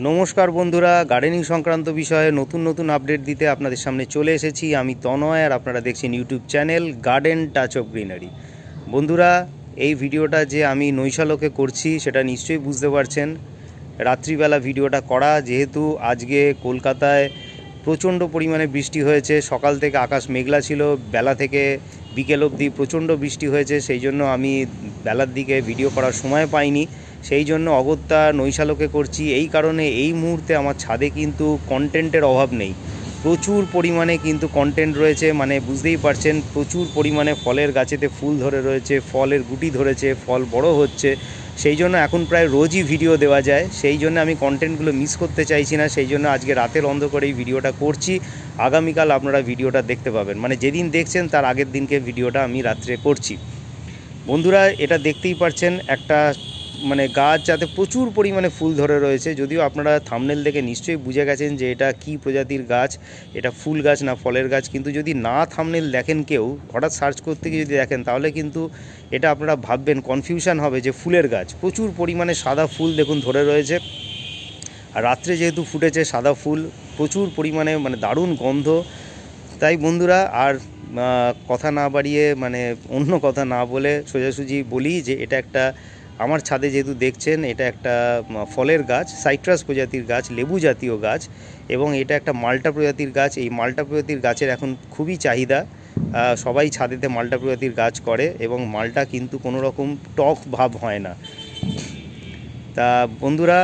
নমস্কার বন্ধুরা, গার্ডেনিং সংক্রান্ত বিষয়ে নতুন নতুন আপডেট দিতে আপনাদের সামনে চলে এসেছি। আমি তনয়, আর আপনারা দেখছেন YouTube channel garden touch of greenery. বন্ধুরা, এই ভিডিওটা যে আমি নৈশালোকে করছি সেটা নিশ্চয়ই বুঝতে পারছেন। রাত্রিবেলা ভিডিওটা করা, যেহেতু আজকে কলকাতায় প্রচণ্ড পরিমাণে বৃষ্টি হয়েছে। সকাল থেকে আকাশ মেঘলা ছিল, বেলা থেকে বিকেল অবধি প্রচণ্ড বৃষ্টি হয়েছে। সেই জন্য আমি বেলার দিকে ভিডিও করার সময় পাইনি, সেই জন্য অগত্যা নৈশালোকে করছি। এই কারণে এই মুহূর্তে আমার ছাদে কিন্তু কন্টেন্টের অভাব নেই, প্রচুর পরিমাণে কিন্তু কন্টেন্ট রয়েছে। মানে বুঝতেই পারছেন, প্রচুর পরিমাণে ফলের গাছেতে ফুল ধরে রয়েছে, ফলের গুটি ধরেছে, ফল বড় হচ্ছে। সেই জন্য এখন প্রায় রোজই ভিডিও দেওয়া যায়। সেই জন্য আমি কন্টেন্টগুলো মিস করতে চাইছি না, সেই জন্য আজকে রাতের অন্ধকারে এই ভিডিওটা করছি। আগামীকাল আপনারা ভিডিওটা দেখতে পাবেন, মানে যেদিন দেখছেন তার আগের দিনকে ভিডিওটা আমি রাত্রে করছি। বন্ধুরা, এটা দেখতেই পাচ্ছেন একটা মানে গাছ যাতে প্রচুর পরিমাণে ফুল ধরে রয়েছে। যদিও আপনারা থাম্বনেল দেখে নিশ্চয়ই বুঝে গেছেন যে এটা কী প্রজাতির গাছ, এটা ফুল গাছ না ফলের গাছ। কিন্তু যদি না থাম্বনেল দেখেন, কেউ হঠাৎ সার্চ করতে গিয়ে যদি দেখেন, তাহলে কিন্তু এটা আপনারা ভাববেন, কনফিউশন হবে যে ফুলের গাছ। প্রচুর পরিমাণে সাদা ফুল দেখুন ধরে রয়েছে, আর রাত্রে যেহেতু ফুটেছে সাদা ফুল, প্রচুর পরিমাণে মানে দারুণ গন্ধ। তাই বন্ধুরা, আর কথা না বাড়িয়ে মানে অন্য কথা না বলে সোজাসুজি বলি যে এটা একটা আমার ছাদে যেহেতু দেখছেন, এটা একটা ফলের গাছ, সাইট্রাস প্রজাতির গাছ, লেবু জাতীয় গাছ, এবং এটা একটা মাল্টা প্রজাতির গাছ। এই মাল্টা প্রজাতির গাছের এখন খুবই চাহিদা, সবাই ছাদেতে মাল্টা প্রজাতির গাছ করে, এবং মালটা কিন্তু কোনো রকম টক ভাব হয় না। তা বন্ধুরা,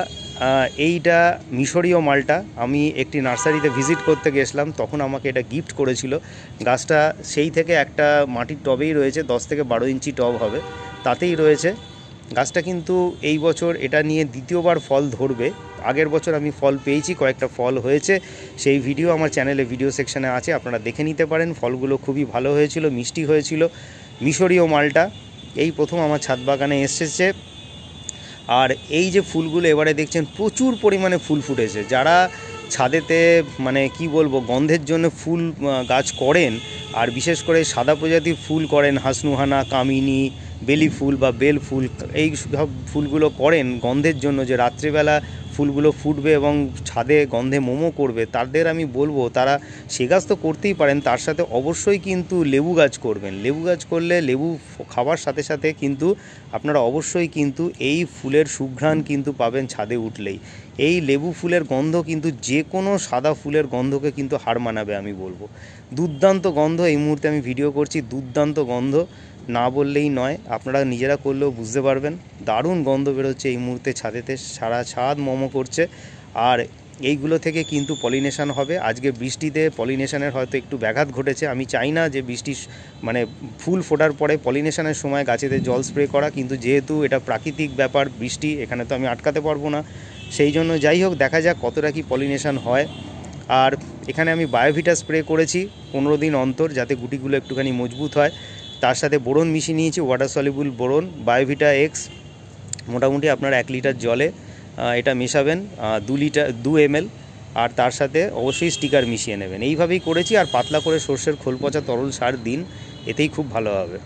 এইটা মিশরীয় মালটা। আমি একটি নার্সারিতে ভিজিট করতে গেছিলাম, তখন আমাকে এটা গিফট করেছিল। গাছটা সেই থেকে একটা মাটির টবেই রয়েছে, 10 থেকে 12 ইঞ্চি টব হবে, তাতেই রয়েছে। গাছটা কিন্তু এই বছর এটা নিয়ে দ্বিতীয়বার ফল ধরবে। আগের বছর আমি ফল পেয়েছি, কয়েকটা ফল হয়েছে, সেই ভিডিও আমার চ্যানেলে ভিডিও সেকশানে আছে, আপনারা দেখে নিতে পারেন। ফলগুলো খুবই ভালো হয়েছিল, মিষ্টি হয়েছিল। মিশরীয় মালটা এই প্রথম আমার ছাদ বাগানে এসেছে। আর এই যে ফুলগুলো এবারে দেখছেন, প্রচুর পরিমাণে ফুল ফুটেছে। যারা ছাদেতে মানে কি বলবো, গন্ধের জন্য ফুল গাছ করেন, আর বিশেষ করে সাদা প্রজাতির ফুল করেন, হাসনুহানা, কামিনী, বেলি ফুল বা বেল ফুল, এই সব ফুলগুলো করেন গন্ধের জন্য, যে রাত্রিবেলা ফুলগুলো ফুটবে এবং ছাদে গন্ধে মোমো করবে, তাদের আমি বলবো তারা সে গাছ তো করতেই পারেন, তার সাথে অবশ্যই কিন্তু লেবু গাছ করবেন। লেবু গাছ করলে লেবু খাওয়ার সাথে সাথে কিন্তু আপনারা অবশ্যই কিন্তু এই ফুলের সুঘ্রাণ কিন্তু পাবেন ছাদে উঠলেই। এই লেবু ফুলের গন্ধ কিন্তু যে কোনো সাদা ফুলের গন্ধকে কিন্তু হার মানাবে, আমি বলবো। দুর্দান্ত গন্ধ, এই মুহূর্তে আমি ভিডিও করছি, দুর্দান্ত গন্ধ, না বললেই নয়, আপনারা নিজেরা করলেও বুঝতে পারবেন। দারুণ গন্ধ বেরোচ্ছে এই মুহূর্তে ছাদেতে, সারা ছাদ মোমো করছে। আর এইগুলো থেকে কিন্তু পলিনেশন হবে। আজকে বৃষ্টিতে পলিনেশনের হয়তো একটু ব্যাঘাত ঘটেছে। আমি চাই না যে বৃষ্টি মানে ফুল ফোটার পরে পলিনেশনের সময় গাছেতে জল স্প্রে করা, কিন্তু যেহেতু এটা প্রাকৃতিক ব্যাপার, বৃষ্টি, এখানে তো আমি আটকাতে পারবো না। সেই জন্য যাই হোক, দেখা যাক কতটা কি পলিনেশন হয়। আর এখানে আমি বায়োভিটা স্প্রে করেছি 15 দিন অন্তর, যাতে গুটিগুলো একটুখানি মজবুত হয়। তার সাথে বোরন মিশিয়ে নিয়েছি, ওয়াটার সলিবল বোরন, বায়োভিটা এক্স। মোটামুটি আপনারা 1 লিটার জলে এটা মেশাবেন, 2 ml, আর তার সাথে অবশ্যই স্টিকার মিশিয়ে নেবেন। এইভাবেই করেছি। আর পাতলা করে সর্ষের খোল পচা তরল সার দিন, এতেই খুব ভালো হবে।